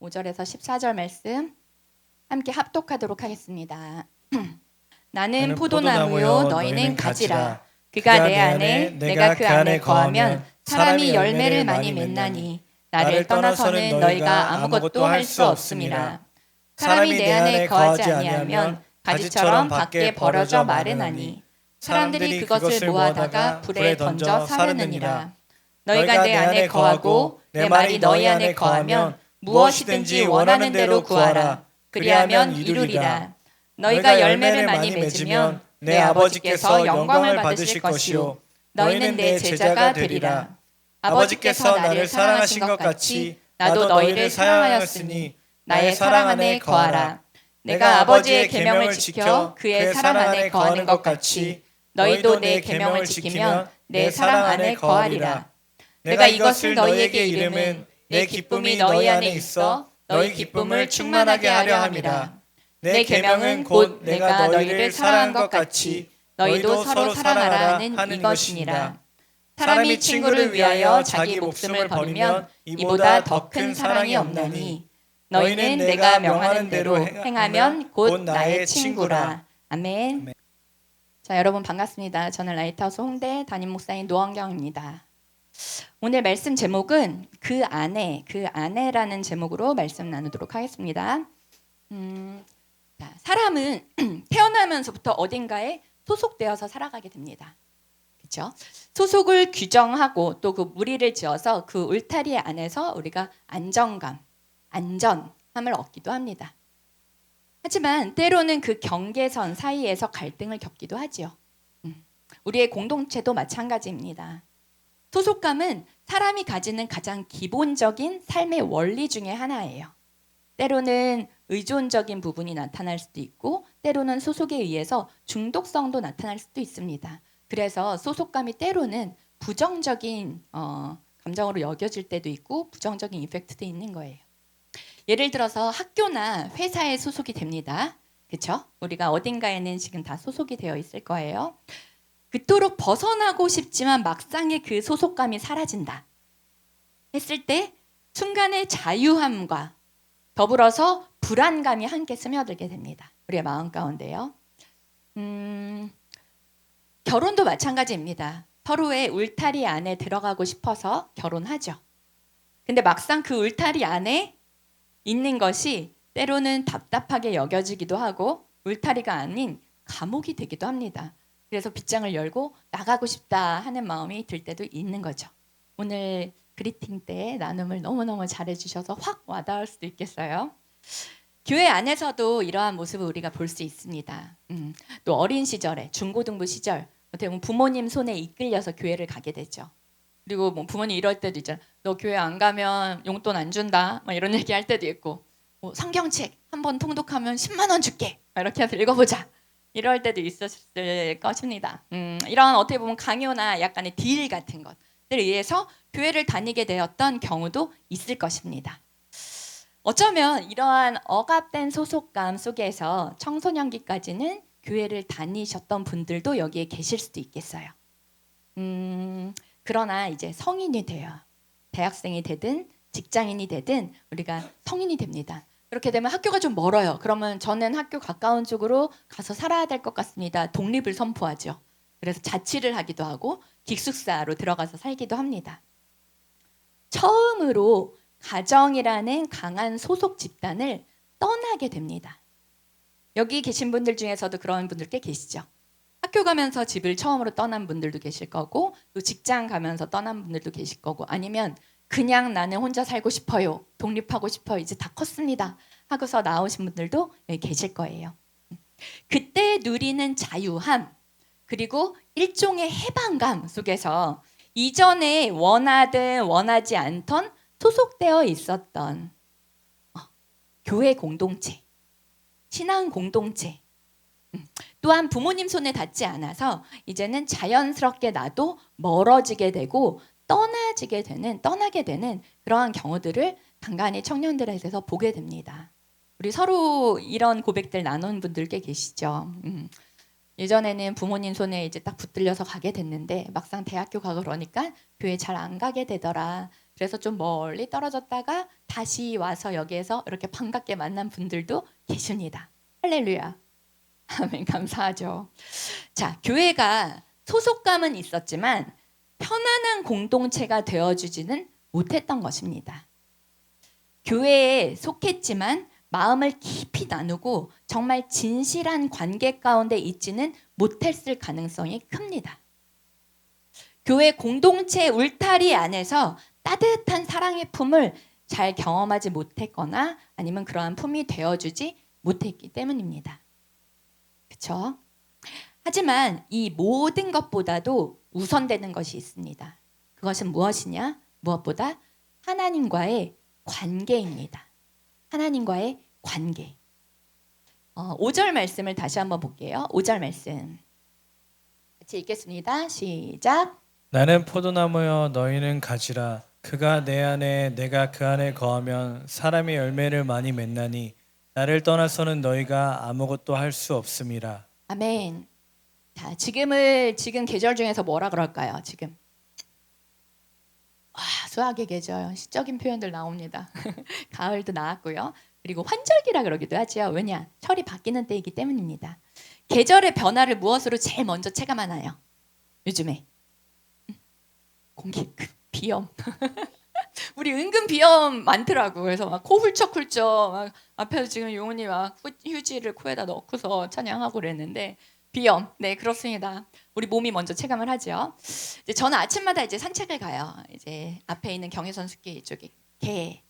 5절에서 14절 말씀 함께 합독하도록 하겠습니다. 나는 포도나무요 너희는 가지라. 그가 내 안에 내가 그 안에 거하면 사람이 열매를 많이 맺나니 나를 떠나서는 너희가 아무것도 할 수 없음이라. 사람이 내 안에 거하지 아니하면 가지처럼 밖에 버려져 마르나니 사람들이 그것을 모아다가 불에 던져 사르느니라. 너희가 내 안에 거하고 내 말이 너희 안에 거하면 무엇이든지 원하는 대로 구하라. 그리하면 이루리라. 너희가 열매를 많이 맺으면 내 아버지께서 영광을 받으실 것이요 너희는 내 제자가 되리라. 아버지께서 나를 사랑하신 것 같이 나도 너희를 사랑하였으니 나의 사랑 안에 거하라. 내가 아버지의 계명을 지켜 그의 사랑 안에 거하는 것 같이 너희도 내 계명을 지키면 내 사랑 안에 거하리라. 내가 이것을 너희에게 이름은 내 기쁨이 너희 안에 있어 너희 기쁨을 충만하게 하려 함이라. 내 계명은 곧 내가 너희를 사랑한 것 같이 너희도 서로 사랑하라는 이것이니라. 사람이 친구를 위하여 자기 목숨을 버리면 이보다 더 큰 사랑이 없나니 너희는 내가 명하는 대로 행하면 곧 나의 친구라. 아멘. 자, 여러분 반갑습니다. 저는 라이트하우스 홍대 담임 목사인 노원경입니다. 오늘 말씀 제목은 그 안에라는 제목으로 말씀 나누도록 하겠습니다. 사람은 태어나면서부터 어딘가에 소속되어서 살아가게 됩니다. 그렇죠? 소속을 규정하고 또 그 무리를 지어서 그 울타리 안에서 우리가 안정감, 안전함을 얻기도 합니다. 하지만 때로는 그 경계선 사이에서 갈등을 겪기도 하지요. 우리의 공동체도 마찬가지입니다. 소속감은 사람이 가지는 가장 기본적인 삶의 원리 중에 하나예요. 때로는 의존적인 부분이 나타날 수도 있고 때로는 소속에 의해서 중독성도 나타날 수도 있습니다. 그래서 소속감이 때로는 부정적인 감정으로 여겨질 때도 있고 부정적인 이펙트도 있는 거예요. 예를 들어서 학교나 회사에 소속이 됩니다. 그렇죠? 우리가 어딘가에는 지금 다 소속이 되어 있을 거예요. 그토록 벗어나고 싶지만 막상의 그 소속감이 사라진다 했을 때 순간의 자유함과 더불어서 불안감이 함께 스며들게 됩니다. 우리의 마음 가운데요. 결혼도 마찬가지입니다. 서로의 울타리 안에 들어가고 싶어서 결혼하죠. 근데 막상 그 울타리 안에 있는 것이 때로는 답답하게 여겨지기도 하고 울타리가 아닌 감옥이 되기도 합니다. 그래서 빗장을 열고 나가고 싶다 하는 마음이 들 때도 있는 거죠. 오늘 그리팅 때 나눔을 너무너무 잘해주셔서 확 와닿을 수도 있겠어요. 교회 안에서도 이러한 모습을 우리가 볼 수 있습니다. 또 어린 시절에 중고등부 시절 어떻게 보면 부모님 손에 이끌려서 교회를 가게 되죠. 그리고 뭐 부모님 이럴 때도 있잖아. 너 교회 안 가면 용돈 안 준다. 막 이런 얘기 할 때도 있고 성경책 한 번 통독하면 10만 원 줄게. 이렇게 해서 읽어보자. 이럴 때도 있었을 것입니다. 이런 어떻게 보면 강요나 약간의 딜 같은 것들에 의해서 교회를 다니게 되었던 경우도 있을 것입니다. 어쩌면 이러한 억압된 소속감 속에서 청소년기까지는 교회를 다니셨던 분들도 여기에 계실 수도 있겠어요. 그러나 이제 성인이 돼요. 대학생이 되든 직장인이 되든 우리가 성인이 됩니다. 그렇게 되면 학교가 좀 멀어요. 그러면 저는 학교 가까운 쪽으로 가서 살아야 될 것 같습니다. 독립을 선포하죠. 그래서 자취를 하기도 하고 기숙사로 들어가서 살기도 합니다. 처음으로 가정이라는 강한 소속 집단을 떠나게 됩니다. 여기 계신 분들 중에서도 그런 분들 꽤 계시죠. 학교 가면서 집을 처음으로 떠난 분들도 계실 거고 또 직장 가면서 떠난 분들도 계실 거고 아니면 그냥 나는 혼자 살고 싶어요. 독립하고 싶어요. 이제 다 컸습니다. 하고서 나오신 분들도 계실 거예요. 그때 누리는 자유함 그리고 일종의 해방감 속에서 이전에 원하든 원하지 않던 소속되어 있었던 교회 공동체, 신앙 공동체 또한 부모님 손에 닿지 않아서 이제는 자연스럽게 나도 멀어지게 되고 떠나게 되는 그러한 경우들을 간간히 청년들에게서 보게 됩니다. 우리 서로 이런 고백들 나눈 분들 꽤 계시죠. 예전에는 부모님 손에 이제 딱 붙들려서 가게 됐는데 막상 대학교 가고 그러니까 교회 잘 안 가게 되더라. 그래서 좀 멀리 떨어졌다가 다시 와서 여기에서 이렇게 반갑게 만난 분들도 계십니다. 할렐루야. 아멘. 감사하죠. 자, 교회가 소속감은 있었지만 편안한 공동체가 되어주지는 못했던 것입니다. 교회에 속했지만 마음을 깊이 나누고 정말 진실한 관계 가운데 있지는 못했을 가능성이 큽니다. 교회 공동체 울타리 안에서 따뜻한 사랑의 품을 잘 경험하지 못했거나 아니면 그러한 품이 되어주지 못했기 때문입니다. 그렇죠? 하지만 이 모든 것보다도 우선되는 것이 있습니다. 그것은 무엇이냐? 무엇보다 하나님과의 관계입니다. 하나님과의 관계. 5절 말씀을 다시 한번 볼게요. 5절 말씀. 같이 읽겠습니다. 시작. 나는 포도나무여 너희는 가지라. 그가 내 안에 내가 그 안에 거하면 사람이 열매를 많이 맺나니 나를 떠나서는 너희가 아무것도 할 수 없음이라. 아멘. 자, 지금 계절 중에서 뭐라 그럴까요? 지금 수학의 계절, 시적인 표현들 나옵니다. 가을도 나왔고요. 그리고 환절기라 그러기도 하죠. 왜냐? 철이 바뀌는 때이기 때문입니다. 계절의 변화를 무엇으로 제일 먼저 체감하나요? 요즘에 공기, 비염. 우리 은근 비염 많더라고. 그래서 막 코 훌쩍훌쩍 막 앞에서 지금 용훈이 막 휴지를 코에다 넣고서 찬양하고 그랬는데 비염. 네, 그렇습니다. 우리 몸이 먼저 체감을 하죠. 이제 저는 아침마다 이제 산책을 가요. 이제 앞에 있는 경의선 숲길 이쪽에 개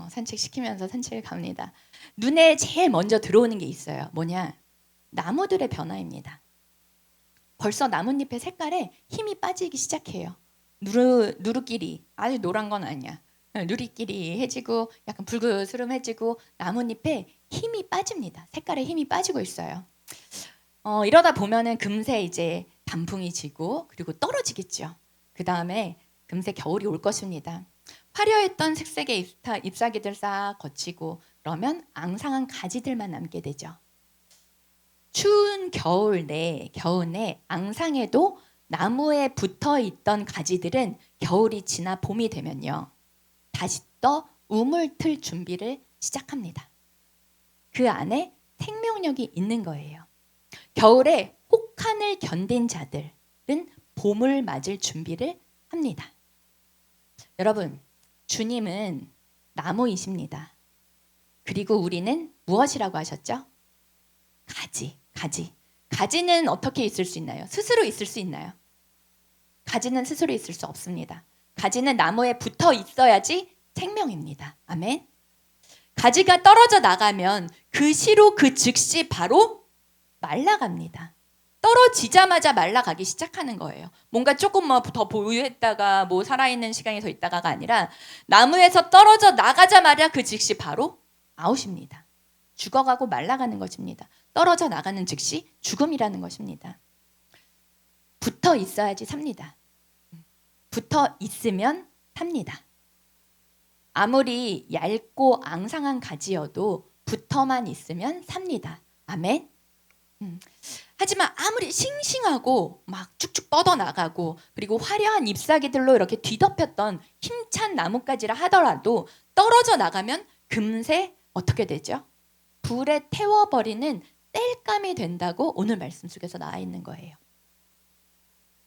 산책시키면서 산책을 갑니다. 눈에 제일 먼저 들어오는 게 있어요. 뭐냐? 나무들의 변화입니다. 벌써 나뭇잎의 색깔에 힘이 빠지기 시작해요. 누르끼리 아주 노란 건 아니야. 누리끼리 해지고 약간 붉으스름해지고 나뭇잎에 힘이 빠집니다. 색깔에 힘이 빠지고 있어요. 이러다 보면은 금세 이제 단풍이 지고 그리고 떨어지겠죠. 그 다음에 금세 겨울이 올 것입니다. 화려했던 색색의 잎사귀들 싹 거치고 그러면 앙상한 가지들만 남게 되죠. 추운 겨울 내 앙상해도 나무에 붙어 있던 가지들은 겨울이 지나 봄이 되면요. 다시 또 우물 틀 준비를 시작합니다. 그 안에 생명력이 있는 거예요. 겨울에 혹한을 견딘 자들은 봄을 맞을 준비를 합니다. 여러분, 주님은 나무이십니다. 그리고 우리는 무엇이라고 하셨죠? 가지. 가지는 어떻게 있을 수 있나요? 스스로 있을 수 있나요? 가지는 스스로 있을 수 없습니다. 가지는 나무에 붙어 있어야지 생명입니다. 아멘. 가지가 떨어져 나가면 그 시로 그 즉시 바로 말라갑니다. 떨어지자마자 말라가기 시작하는 거예요. 뭔가 조금 더 보유했다가 살아있는 시간이 더 있다가가 아니라 나무에서 떨어져 나가자마자 그 즉시 바로 아웃입니다. 죽어가고 말라가는 것입니다. 떨어져 나가는 즉시 죽음이라는 것입니다. 붙어 있어야지 삽니다. 붙어 있으면 삽니다. 아무리 얇고 앙상한 가지여도 붙어만 있으면 삽니다. 아멘. 하지만 아무리 싱싱하고 막 쭉쭉 뻗어나가고 그리고 화려한 잎사귀들로 이렇게 뒤덮였던 힘찬 나뭇가지라 하더라도 떨어져 나가면 금세 어떻게 되죠? 불에 태워버리는 땔감이 된다고 오늘 말씀 속에서 나와 있는 거예요.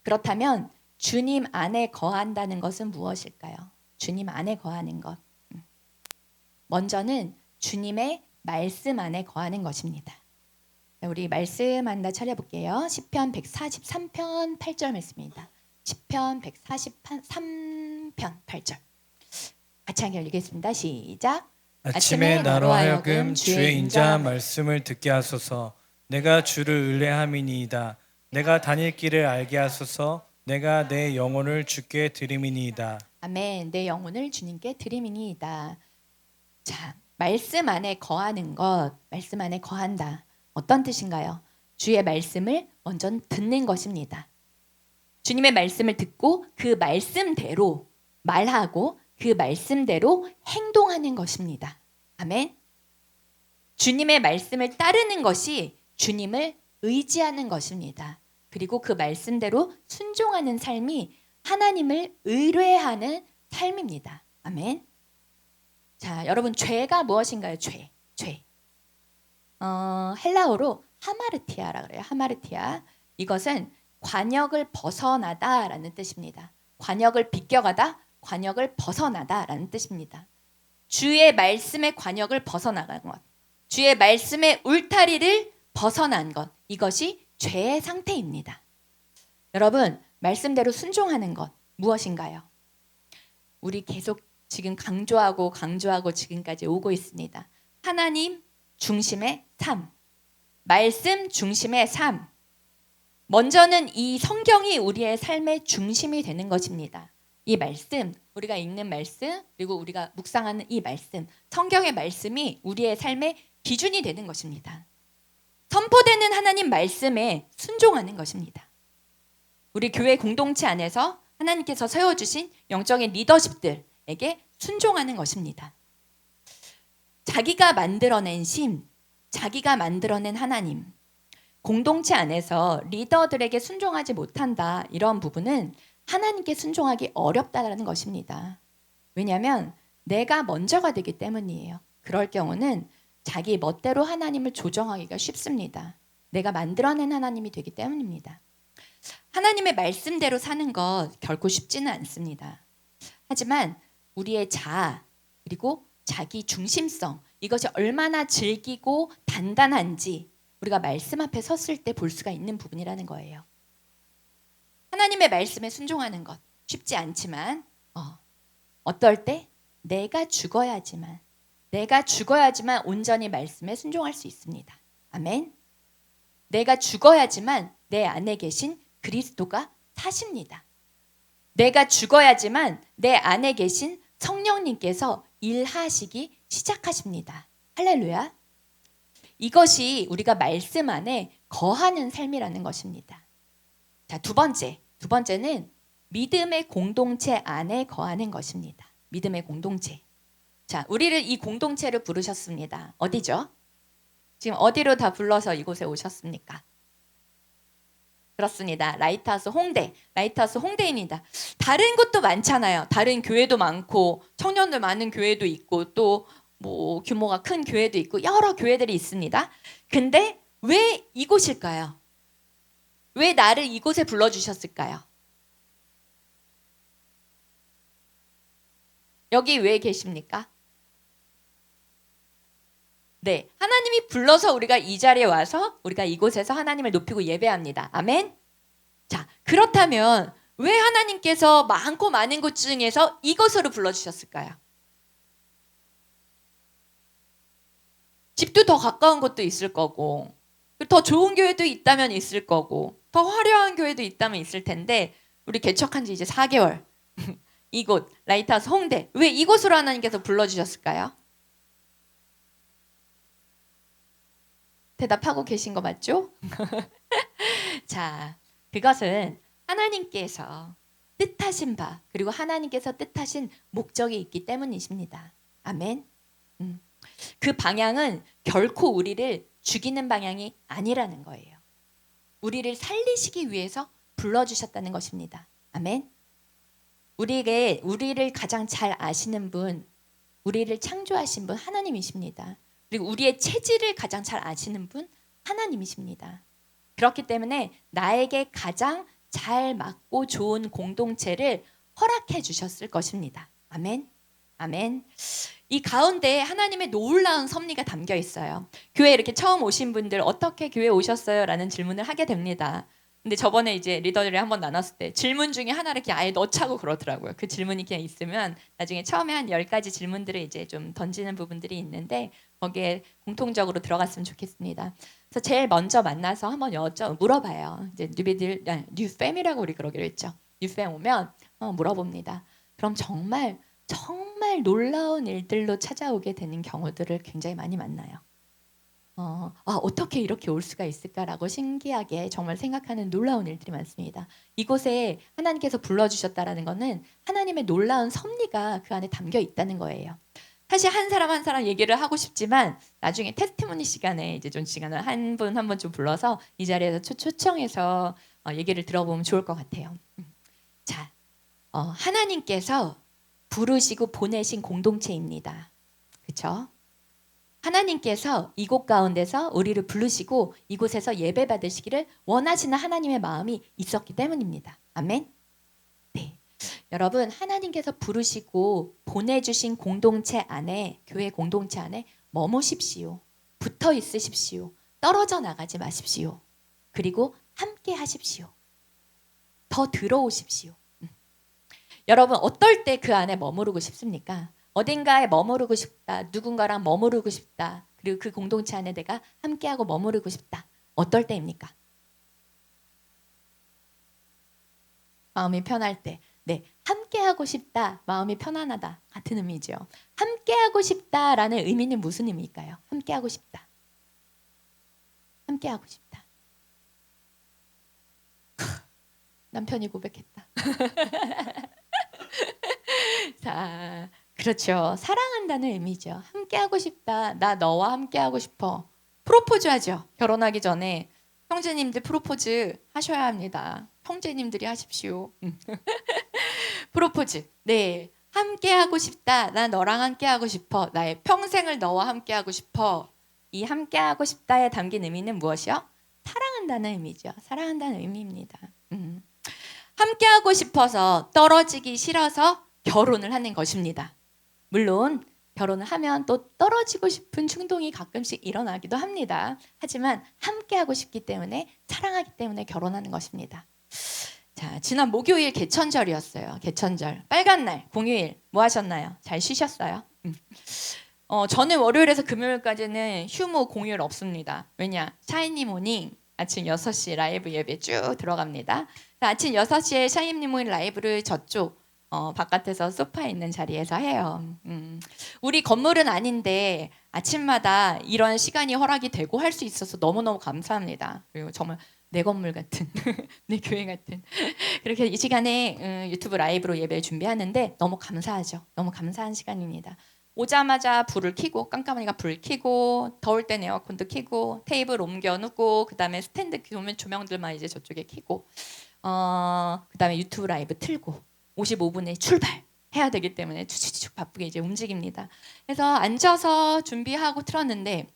그렇다면 주님 안에 거한다는 것은 무엇일까요? 주님 안에 거하는 것. 먼저는 주님의 말씀 안에 거하는 것입니다. 우리 말씀 하나 차려볼게요. 시편 143편 8절 말씀입니다. 시편 143편 8절. 같이 한번 읽겠습니다. 시작. 아침에 나로 하여금 주의 인자 말씀을 듣게 하소서. 내가 주를 의뢰함이니이다. 내가 다닐 길을 알게 하소서. 내가 내 영혼을 주께 드림이니이다. 아멘. 내 영혼을 주님께 드림이니이다. 자, 말씀 안에 거하는 것, 말씀 안에 거한다. 어떤 뜻인가요? 주의 말씀을 먼저 듣는 것입니다. 주님의 말씀을 듣고 그 말씀대로 말하고 그 말씀대로 행동하는 것입니다. 아멘. 주님의 말씀을 따르는 것이 주님을 의지하는 것입니다. 그리고 그 말씀대로 순종하는 삶이 하나님을 의뢰하는 삶입니다. 아멘. 자, 여러분 죄가 무엇인가요? 죄. 헬라어로 하마르티아라 그래요. 하마르티아. 이것은 관역을 벗어나다라는 뜻입니다. 관역을 비껴가다, 관역을 벗어나다라는 뜻입니다. 주의 말씀의 관역을 벗어나간 것, 주의 말씀의 울타리를 벗어난 것, 이것이 죄의 상태입니다. 여러분, 말씀대로 순종하는 것 무엇인가요? 우리 계속 지금 강조하고 지금까지 오고 있습니다. 하나님 중심의 삶, 말씀 중심의 삶. 먼저는 이 성경이 우리의 삶의 중심이 되는 것입니다. 이 말씀, 우리가 읽는 말씀, 그리고 우리가 묵상하는 이 말씀, 성경의 말씀이 우리의 삶의 기준이 되는 것입니다. 선포되는 하나님 말씀에 순종하는 것입니다. 우리 교회 공동체 안에서 하나님께서 세워주신 영적인 리더십들에게 순종하는 것입니다. 자기가 만들어낸 신, 자기가 만들어낸 하나님, 공동체 안에서 리더들에게 순종하지 못한다, 이런 부분은 하나님께 순종하기 어렵다는 것입니다. 왜냐하면 내가 먼저가 되기 때문이에요. 그럴 경우는 자기 멋대로 하나님을 조정하기가 쉽습니다. 내가 만들어낸 하나님이 되기 때문입니다. 하나님의 말씀대로 사는 것 결코 쉽지는 않습니다. 하지만 우리의 자아, 그리고 자기 중심성, 이것이 얼마나 질기고 단단한지 우리가 말씀 앞에 섰을 때 볼 수가 있는 부분이라는 거예요. 하나님의 말씀에 순종하는 것 쉽지 않지만 어떨 때 내가 죽어야지만 온전히 말씀에 순종할 수 있습니다. 아멘. 내가 죽어야지만 내 안에 계신 그리스도가 사십니다. 내가 죽어야지만 내 안에 계신 성령님께서 일하시기 시작하십니다. 할렐루야. 이것이 우리가 말씀 안에 거하는 삶이라는 것입니다. 자, 두 번째는 믿음의 공동체 안에 거하는 것입니다. 믿음의 공동체. 자, 우리를 이 공동체를 부르셨습니다. 어디죠? 지금 어디로 다 불러서 이곳에 오셨습니까? 그렇습니다. 라이트하우스 홍대입니다. 다른 곳도 많잖아요. 다른 교회도 많고 청년들 많은 교회도 있고 또 뭐 규모가 큰 교회도 있고 여러 교회들이 있습니다. 근데 왜 이곳일까요? 왜 나를 이곳에 불러주셨을까요? 여기 왜 계십니까? 네, 하나님이 불러서 우리가 이 자리에 와서 우리가 이곳에서 하나님을 높이고 예배합니다. 아멘. 자, 그렇다면 왜 하나님께서 많고 많은 곳 중에서 이곳으로 불러주셨을까요? 집도 더 가까운 곳도 있을 거고 더 좋은 교회도 있다면 있을 거고 더 화려한 교회도 있다면 있을 텐데 우리 개척한 지 이제 4개월 이곳 라이트하우스 홍대, 왜 이곳으로 하나님께서 불러주셨을까요? 대답하고 계신 거 맞죠? 자, 그것은 하나님께서 뜻하신 바, 그리고 하나님께서 뜻하신 목적이 있기 때문이십니다. 아멘. 그 방향은 결코 우리를 죽이는 방향이 아니라는 거예요. 우리를 살리시기 위해서 불러주셨다는 것입니다. 아멘. 우리를 가장 잘 아시는 분, 우리를 창조하신 분 하나님이십니다. 그리고 우리의 체질을 가장 잘 아시는 분 하나님이십니다. 그렇기 때문에 나에게 가장 잘 맞고 좋은 공동체를 허락해 주셨을 것입니다. 아멘. 아멘. 이 가운데 하나님의 놀라운 섭리가 담겨 있어요. 교회 이렇게 처음 오신 분들 어떻게 교회 오셨어요? 라는 질문을 하게 됩니다. 근데 저번에 이제 리더들이 한번 나눴을 때 질문 중에 하나를 이렇게 아예 넣자고 그러더라고요. 그 질문이 그냥 있으면 나중에 처음에 한 10가지 질문들을 이제 좀 던지는 부분들이 있는데 거기에 공통적으로 들어갔으면 좋겠습니다. 그래서 제일 먼저 만나서 한번 물어봐요. 이제 뉴팸이라고 우리 그러기로 했죠. 뉴팸 오면 물어봅니다. 그럼 정말 놀라운 일들로 찾아오게 되는 경우들을 굉장히 많이 만나요. 어떻게 이렇게 올 수가 있을까라고 신기하게 정말 생각하는 놀라운 일들이 많습니다. 이곳에 하나님께서 불러주셨다라는 것은 하나님의 놀라운 섭리가 그 안에 담겨 있다는 거예요. 사실 한 사람 얘기를 하고 싶지만 나중에 테스티모니 시간에 이제 좀 시간을 한 분 한 분 좀 불러서 이 자리에서 초청해서 얘기를 들어보면 좋을 것 같아요. 자, 하나님께서 부르시고 보내신 공동체입니다. 그렇죠? 하나님께서 이곳 가운데서 우리를 부르시고 이곳에서 예배 받으시기를 원하시는 하나님의 마음이 있었기 때문입니다. 아멘. 네. 여러분, 하나님께서 부르시고 보내주신 공동체 안에, 교회 공동체 안에 머무십시오. 붙어 있으십시오. 떨어져 나가지 마십시오. 그리고 함께 하십시오. 더 들어오십시오. 여러분, 어떨 때 그 안에 머무르고 싶습니까? 어딘가에 머무르고 싶다. 누군가랑 머무르고 싶다. 그리고 그 공동체 안에 내가 함께하고 머무르고 싶다. 어떨 때입니까? 마음이 편할 때. 네, 함께하고 싶다. 마음이 편안하다. 같은 의미죠. 함께하고 싶다라는 의미는 무슨 의미일까요? 함께하고 싶다. 함께하고 싶다. 남편이 고백했다. 자, 그렇죠. 사랑한다는 의미죠. 함께하고 싶다. 나 너와 함께하고 싶어. 프로포즈 하죠. 결혼하기 전에 형제님들 프로포즈 하셔야 합니다. 형제님들이 하십시오. 프로포즈. 네, 함께하고 싶다. 나 너랑 함께하고 싶어. 나의 평생을 너와 함께하고 싶어. 이 함께하고 싶다에 담긴 의미는 무엇이요? 사랑한다는 의미죠. 사랑한다는 의미입니다. 함께하고 싶어서 떨어지기 싫어서 결혼을 하는 것입니다. 물론 결혼을 하면 또 떨어지고 싶은 충동이 가끔씩 일어나기도 합니다. 하지만 함께하고 싶기 때문에, 사랑하기 때문에 결혼하는 것입니다. 자, 지난 목요일 개천절이었어요. 개천절. 빨간 날, 공휴일. 뭐 하셨나요? 잘 쉬셨어요? 저는 월요일에서 금요일까지는 휴무 공휴일 없습니다. 왜냐? 샤이니 모닝 아침 6시 라이브 예배 쭉 들어갑니다. 아침 6시에 샤이니 모닝 라이브를 저쪽 바깥에서 소파에 있는 자리에서 해요. 우리 건물은 아닌데 아침마다 이런 시간이 허락이 되고 할 수 있어서 너무너무 감사합니다. 그리고 정말 내 건물 같은 내 교회 같은 그렇게 이 시간에 유튜브 라이브로 예배 준비하는데 너무 감사하죠. 너무 감사한 시간입니다. 오자마자 불을 켜고, 깜깜하니까 불 켜고, 더울 땐 에어컨도 켜고, 테이블 옮겨 놓고, 그 다음에 스탠드 조명들만 이제 저쪽에 켜고, 그 다음에 유튜브 라이브 틀고 55분에 출발해야 되기 때문에 추추추 바쁘게 이제 움직입니다. 그래서 앉아서 준비하고 틀었는데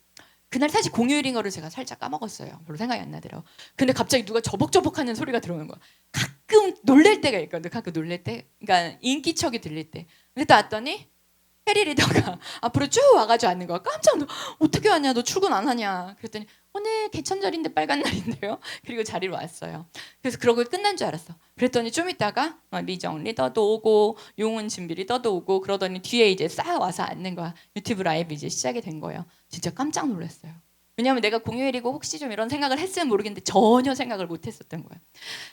그날 사실 공휴일인 거를 제가 살짝 까먹었어요. 별로 생각이 안 나더라고요. 근데 갑자기 누가 저벅저벅하는 소리가 들어오는 거야. 가끔 놀랄 때가 있거든요. 가끔 놀랄 때. 그러니까 인기척이 들릴 때. 근데 또 왔더니 해리 리더가 앞으로 쭉 와가지고 앉는 거야. 깜짝 놀라. 어떻게 왔냐? 너 출근 안 하냐? 그랬더니 오늘 개천절인데 빨간 날인데요. 그리고 자리로 왔어요. 그래서 그러고 끝난 줄 알았어. 그랬더니 좀 있다가 리정 리더도 오고 용은 진비 리더도 오고 그러더니 뒤에 이제 싹 와서 앉는 거야. 유튜브 라이브 이제 시작이 된 거예요. 진짜 깜짝 놀랐어요. 왜냐하면 내가 공휴일이고 혹시 좀 이런 생각을 했으면 모르겠는데 전혀 생각을 못 했었던 거예요.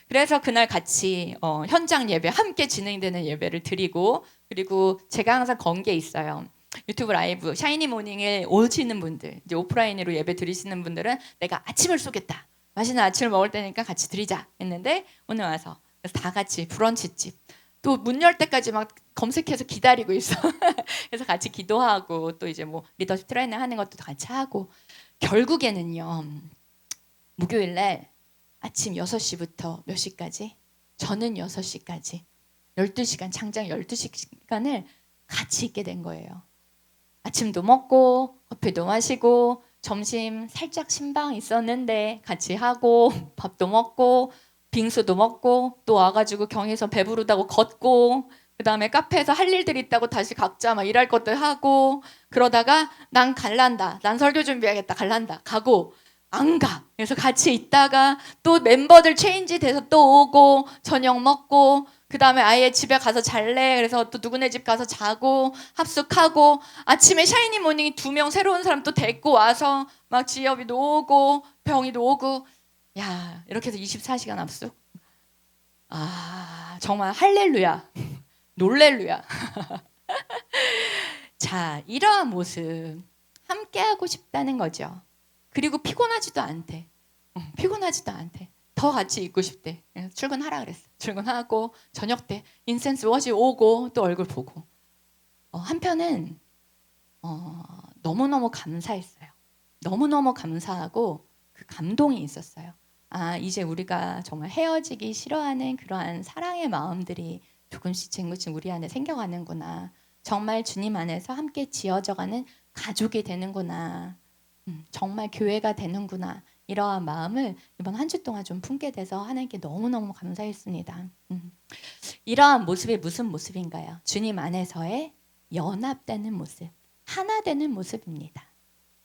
그래서 그날 같이 현장 예배 함께 진행되는 예배를 드리고 그리고 제가 항상 건 게 있어요. 유튜브 라이브 샤이니 모닝에 오시는 분들 이제 오프라인으로 예배 드리시는 분들은 내가 아침을 쏘겠다. 맛있는 아침을 먹을 때니까 같이 드리자 했는데 오늘 와서 그래서 다 같이 브런치집 또 문 열 때까지 막 검색해서 기다리고 있어. 그래서 같이 기도하고 또 이제 뭐 리더십 트레이닝 하는 것도 같이 하고 결국에는요. 목요일 날 아침 6시부터 몇 시까지? 저는 6시까지 12시간 장장 12시간을 같이 있게 된 거예요. 아침도 먹고 커피도 마시고 점심 살짝 신방 있었는데 같이 하고 밥도 먹고 빙수도 먹고 또 와가지고 경에서 배부르다고 걷고 그 다음에 카페에서 할 일들이 있다고 다시 각자 막 일할 것들 하고 그러다가 난 갈란다. 난 설교 준비해야겠다. 갈란다. 가고 안 가. 그래서 같이 있다가 또 멤버들 체인지 돼서 또 오고 저녁 먹고 그 다음에 아예 집에 가서 잘래. 그래서 또 누구네 집 가서 자고 합숙하고 아침에 샤이니 모닝이 2명 새로운 사람 또 데리고 와서 막 지엽이도 오고 병이도 오고 야 이렇게 해서 24시간 합숙. 아 정말 할렐루야. 놀렐루야. 자 이러한 모습 함께하고 싶다는 거죠. 그리고 피곤하지도 않대. 피곤하지도 않대. 더 같이 있고 싶대. 그래서 출근하라 그랬어. 출근하고 저녁 때 인센스 워시 오고 또 얼굴 보고. 한편은 너무너무 감사했어요. 너무너무 감사하고 그 감동이 있었어요. 아 이제 우리가 정말 헤어지기 싫어하는 그러한 사랑의 마음들이 조금씩 우리 안에 생겨가는구나. 정말 주님 안에서 함께 지어져가는 가족이 되는구나. 정말 교회가 되는구나. 이러한 마음을 이번 한 주 동안 좀 품게 돼서 하나님께 너무너무 감사했습니다. 이러한 모습이 무슨 모습인가요? 주님 안에서의 연합되는 모습, 하나 되는 모습입니다.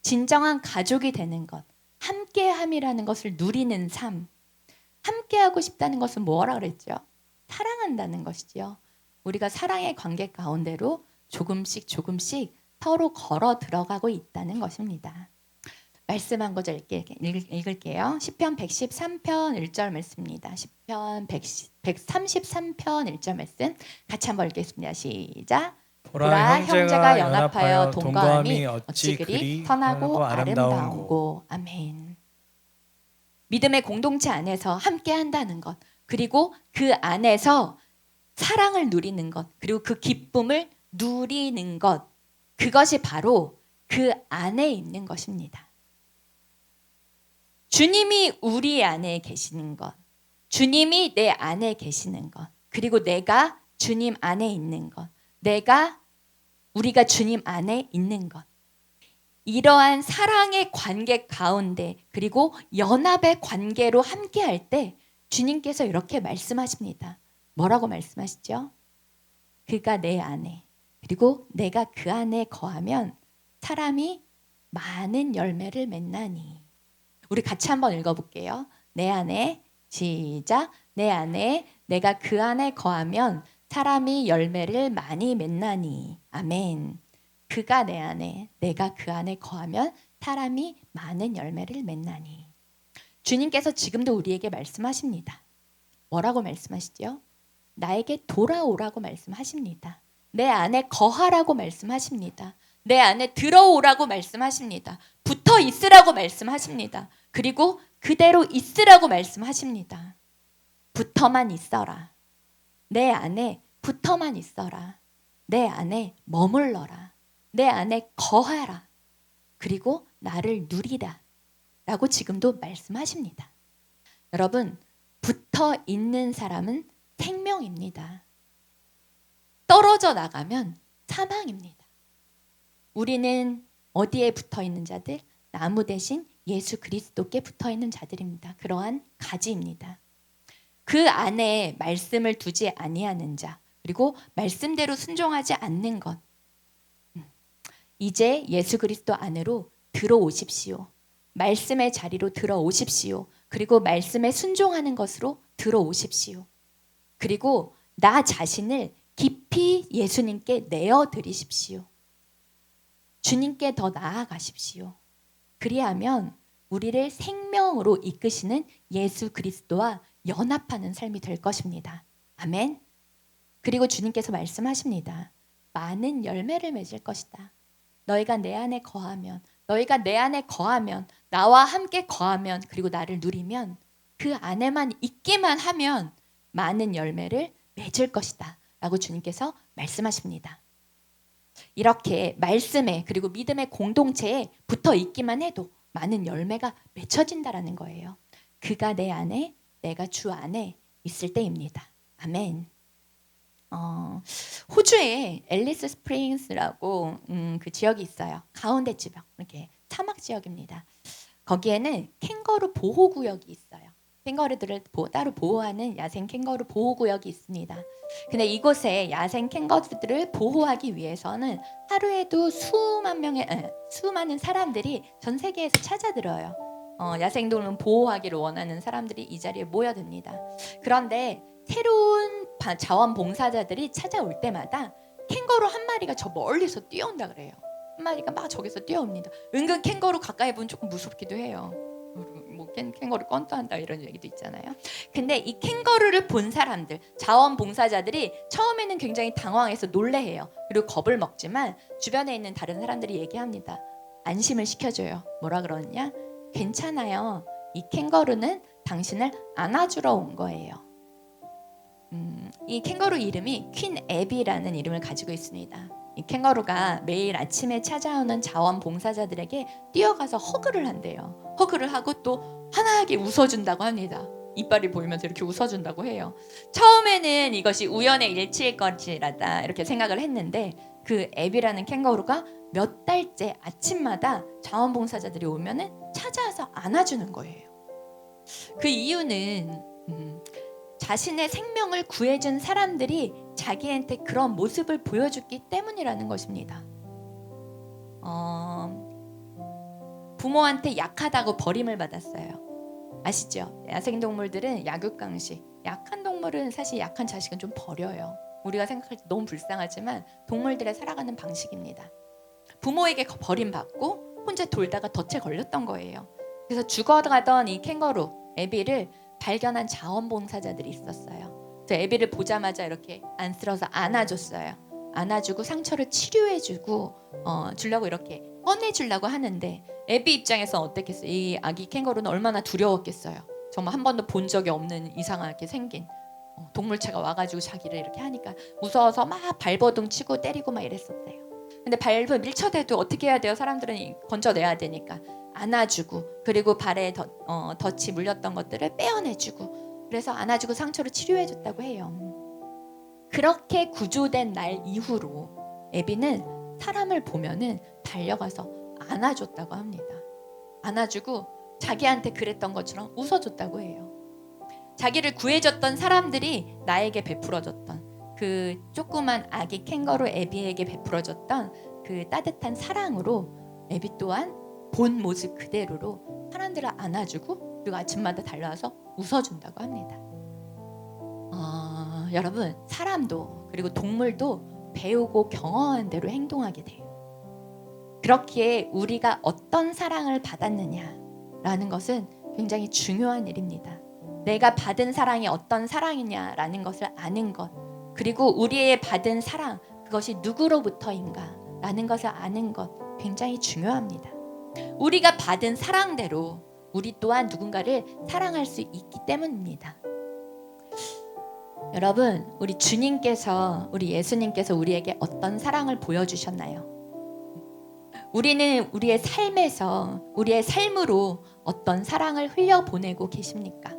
진정한 가족이 되는 것, 함께함이라는 것을 누리는 삶. 함께하고 싶다는 것은 뭐라 그랬죠? 사랑한다는 것이지요. 우리가 사랑의 관계 가운데로 조금씩 서로 걸어 들어가고 있다는 것입니다. 말씀 한 구절 읽을게요. 시편 113편 1절 말씀입니다. 시편 133편 1절 말씀 같이 한번 읽겠습니다. 시작. 보라 형제가 연합하여 동거함이 어찌 그리 선하고 아름다운고. 아멘. 믿음의 공동체 안에서 함께 한다는 것, 그리고 그 안에서 사랑을 누리는 것, 그리고 그 기쁨을 누리는 것, 그것이 바로 그 안에 있는 것입니다. 주님이 우리 안에 계시는 것, 주님이 내 안에 계시는 것, 그리고 내가 주님 안에 있는 것, 우리가 주님 안에 있는 것, 이러한 사랑의 관계 가운데 그리고 연합의 관계로 함께할 때 주님께서 이렇게 말씀하십니다. 뭐라고 말씀하시죠? 그가 내 안에 그리고 내가 그 안에 거하면 사람이 많은 열매를 맺나니. 우리 같이 한번 읽어볼게요. 내 안에 시작. 내 안에 내가 그 안에 거하면 사람이 열매를 많이 맺나니. 아멘. 그가 내 안에 내가 그 안에 거하면 사람이 많은 열매를 맺나니. 주님께서 지금도 우리에게 말씀하십니다. 뭐라고 말씀하시죠? 나에게 돌아오라고 말씀하십니다. 내 안에 거하라고 말씀하십니다. 내 안에 들어오라고 말씀하십니다. 붙어 있으라고 말씀하십니다. 그리고 그대로 있으라고 말씀하십니다. 붙어만 있어라. 내 안에 붙어만 있어라. 내 안에 머물러라. 내 안에 거하라. 그리고 나를 누리라. 라고 지금도 말씀하십니다. 여러분, 붙어 있는 사람은 생명입니다. 떨어져 나가면 사망입니다. 우리는 어디에 붙어 있는 자들? 나무 대신 예수 그리스도께 붙어 있는 자들입니다. 그러한 가지입니다. 그 안에 말씀을 두지 아니하는 자, 그리고 말씀대로 순종하지 않는 것, 이제 예수 그리스도 안으로 들어오십시오. 말씀의 자리로 들어오십시오. 그리고 말씀에 순종하는 것으로 들어오십시오. 그리고 나 자신을 깊이 예수님께 내어드리십시오. 주님께 더 나아가십시오. 그리하면 우리를 생명으로 이끄시는 예수 그리스도와 연합하는 삶이 될 것입니다. 아멘. 그리고 주님께서 말씀하십니다. 많은 열매를 맺을 것이다. 너희가 내 안에 거하면, 나와 함께 거하면, 그리고 나를 누리면, 그 안에만 있기만 하면 많은 열매를 맺을 것이다 라고 주님께서 말씀하십니다. 이렇게 말씀에 그리고 믿음의 공동체에 붙어 있기만 해도 많은 열매가 맺혀진다라는 거예요. 그가 내 안에, 내가 주 안에 있을 때입니다. 아멘. 호주에 앨리스 스프링스라고 그 지역이 있어요. 가운데 지역, 이렇게 사막 지역입니다. 거기에는 캥거루 보호구역이 있어요. 캥거루들을 따로 보호하는 야생 캥거루 보호구역이 있습니다. 근데 이곳에 야생 캥거루들을 보호하기 위해서는 하루에도 수많은 사람들이 전 세계에서 찾아들어요. 야생동물 보호하기를 원하는 사람들이 이 자리에 모여듭니다. 그런데 새로운 자원봉사자들이 찾아올 때마다 캥거루 한 마리가 저 멀리서 뛰어온다 그래요. 한 마리가 막 저기서 뛰어옵니다. 은근 캥거루 가까이 보면 조금 무섭기도 해요. 뭐 캥거루 건투한다 이런 얘기도 있잖아요. 근데 이 캥거루를 본 사람들, 자원봉사자들이 처음에는 굉장히 당황해서 놀래해요. 그리고 겁을 먹지만 주변에 있는 다른 사람들이 얘기합니다. 안심을 시켜줘요. 뭐라 그러느냐? 괜찮아요. 이 캥거루는 당신을 안아주러 온 거예요. 이 캥거루 이름이 퀸 애비라는 이름을 가지고 있습니다. 이 캥거루가 매일 아침에 찾아오는 자원봉사자들에게 뛰어가서 허그를 한대요. 허그를 하고 또 환하게 웃어준다고 합니다. 이빨이 보이면서 이렇게 웃어준다고 해요. 처음에는 이것이 우연의 일치일 것이라다 이렇게 생각을 했는데 그 애비라는 캥거루가 몇 달째 아침마다 자원봉사자들이 오면은 찾아와서 안아주는 거예요. 그 이유는 자신의 생명을 구해준 사람들이 자기한테 그런 모습을 보여줬기 때문이라는 것입니다. 부모한테 약하다고 버림을 받았어요. 아시죠? 야생동물들은 약육강식. 약한 동물은 사실 약한 자식은 좀 버려요. 우리가 생각할 때 너무 불쌍하지만 동물들의 살아가는 방식입니다. 부모에게 버림받고 혼자 돌다가 덫에 걸렸던 거예요. 그래서 죽어가던 이 캥거루 애비를 발견한 자원봉사자들이 있었어요. 그래서 애비를 보자마자 이렇게 안쓰러서 안아줬어요. 안아주고 상처를 치료해주고 주려고 이렇게 꺼내주려고 하는데 애비 입장에서 어땠겠어요? 이 아기 캥거루는 얼마나 두려웠겠어요. 정말 한 번도 본 적이 없는 이상하게 생긴 동물체가 와가지고 자기를 이렇게 하니까 무서워서 막 발버둥 치고 때리고 막 이랬었대요. 근데 발을 밀쳐대도 어떻게 해야 돼요? 사람들은 건져내야 되니까 안아주고 그리고 발에 덫이 물렸던 것들을 떼어내주고 그래서 안아주고 상처를 치료해줬다고 해요. 그렇게 구조된 날 이후로 애비는 사람을 보면은 달려가서 안아줬다고 합니다. 안아주고 자기한테 그랬던 것처럼 웃어줬다고 해요. 자기를 구해줬던 사람들이 나에게 베풀어줬던 그 조그만 아기 캥거루 애비에게 베풀어줬던 그 따뜻한 사랑으로 애비 또한 본 모습 그대로로 사람들을 안아주고 그리고 아침마다 달려와서 웃어준다고 합니다. 여러분, 사람도 그리고 동물도 배우고 경험한 대로 행동하게 돼요. 그렇기에 우리가 어떤 사랑을 받았느냐라는 것은 굉장히 중요한 일입니다. 내가 받은 사랑이 어떤 사랑이냐라는 것을 아는 것, 그리고 우리의 받은 사랑, 그것이 누구로부터인가라는 것을 아는 것 굉장히 중요합니다. 우리가 받은 사랑대로 우리 또한 누군가를 사랑할 수 있기 때문입니다. 여러분, 우리 주님께서, 우리 예수님께서 우리에게 어떤 사랑을 보여주셨나요? 우리는 우리의 삶에서, 우리의 삶으로 어떤 사랑을 흘려보내고 계십니까?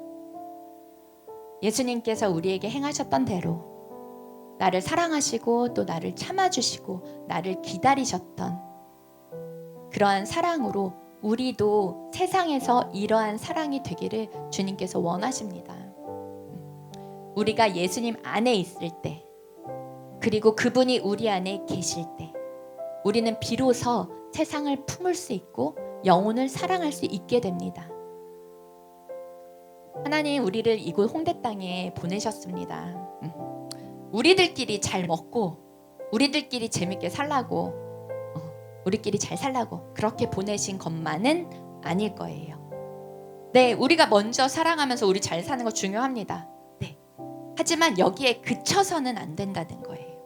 예수님께서 우리에게 행하셨던 대로 나를 사랑하시고 또 나를 참아주시고 나를 기다리셨던 그러한 사랑으로 우리도 세상에서 이러한 사랑이 되기를 주님께서 원하십니다. 우리가 예수님 안에 있을 때, 그리고 그분이 우리 안에 계실 때 우리는 비로소 세상을 품을 수 있고 영혼을 사랑할 수 있게 됩니다. 하나님 우리를 이곳 홍대 땅에 보내셨습니다. 우리들끼리 잘 먹고 우리들끼리 재밌게 살라고 우리끼리 잘 살라고 그렇게 보내신 것만은 아닐 거예요. 네, 우리가 먼저 사랑하면서 우리 잘 사는 거 중요합니다. 네. 하지만 여기에 그쳐서는 안 된다는 거예요.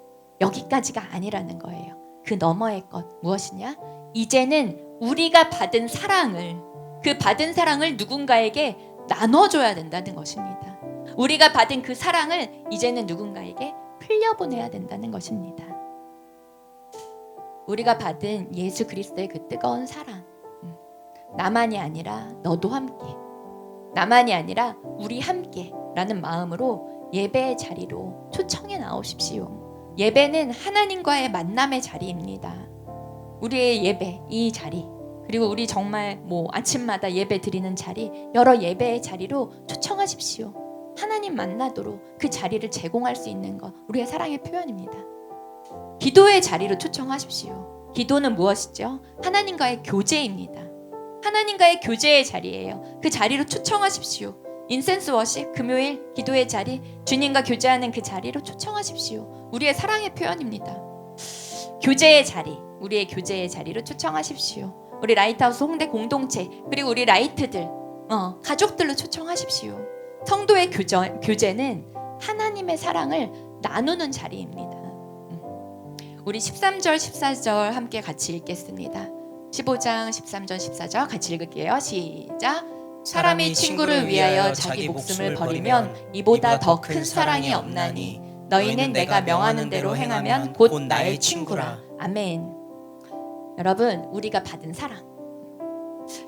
여기까지가 아니라는 거예요. 그 너머의 것 무엇이냐? 이제는 우리가 받은 사랑을, 그 받은 사랑을 누군가에게 나눠줘야 된다는 것입니다. 우리가 받은 그 사랑을 이제는 누군가에게 흘려보내야 된다는 것입니다. 우리가 받은 예수 그리스도의 그 뜨거운 사랑, 나만이 아니라 너도 함께, 나만이 아니라 우리 함께 라는 마음으로 예배의 자리로 초청해 나오십시오. 예배는 하나님과의 만남의 자리입니다. 우리의 예배, 이 자리, 그리고 우리 정말 아침마다 예배 드리는 자리, 여러 예배의 자리로 초청하십시오. 하나님 만나도록 그 자리를 제공할 수 있는 것, 우리의 사랑의 표현입니다. 기도의 자리로 초청하십시오. 기도는 무엇이죠? 하나님과의 교제입니다. 하나님과의 교제의 자리예요. 그 자리로 초청하십시오. 인센스 워십, 금요일 기도의 자리, 주님과 교제하는 그 자리로 초청하십시오. 우리의 사랑의 표현입니다. 교제의 자리, 우리의 교제의 자리로 초청하십시오. 우리 라이트하우스 홍대 공동체, 그리고 우리 라이트들, 가족들로 초청하십시오. 성도의 교제는 하나님의 사랑을 나누는 자리입니다. 우리 13절, 14절 함께 같이 읽겠습니다. 15장 13절, 14절 같이 읽을게요. 시작. 사람이 친구를 위하여 자기 목숨을 버리면 이보다 더 큰 사랑이 없나니 너희는 내가 명하는 대로 행하면 곧 나의 친구라. 아멘. 여러분, 우리가 받은 사랑,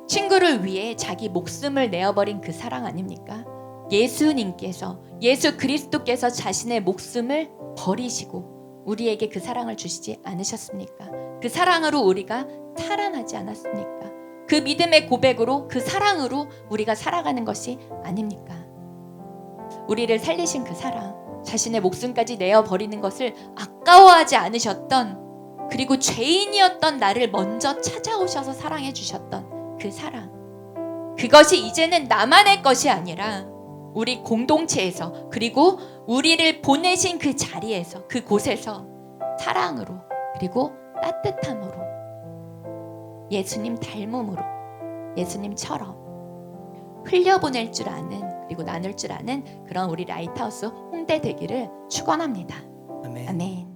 친구를 위해 자기 목숨을 내어버린 그 사랑 아닙니까? 예수님께서, 예수 그리스도께서 자신의 목숨을 버리시고 우리에게 그 사랑을 주시지 않으셨습니까? 그 사랑으로 우리가 살아나지 않았습니까? 그 믿음의 고백으로, 그 사랑으로 우리가 살아가는 것이 아닙니까? 우리를 살리신 그 사랑, 자신의 목숨까지 내어버리는 것을 아까워하지 않으셨던, 그리고 죄인이었던 나를 먼저 찾아오셔서 사랑해 주셨던 그 사랑, 그것이 이제는 나만의 것이 아니라 우리 공동체에서, 그리고 우리를 보내신 그 자리에서, 그곳에서 사랑으로, 그리고 따뜻함으로, 예수님 닮음으로, 예수님처럼 흘려보낼 줄 아는, 그리고 나눌 줄 아는 그런 우리 라이트하우스 홍대 되기를 축원합니다. 아멘. 아멘.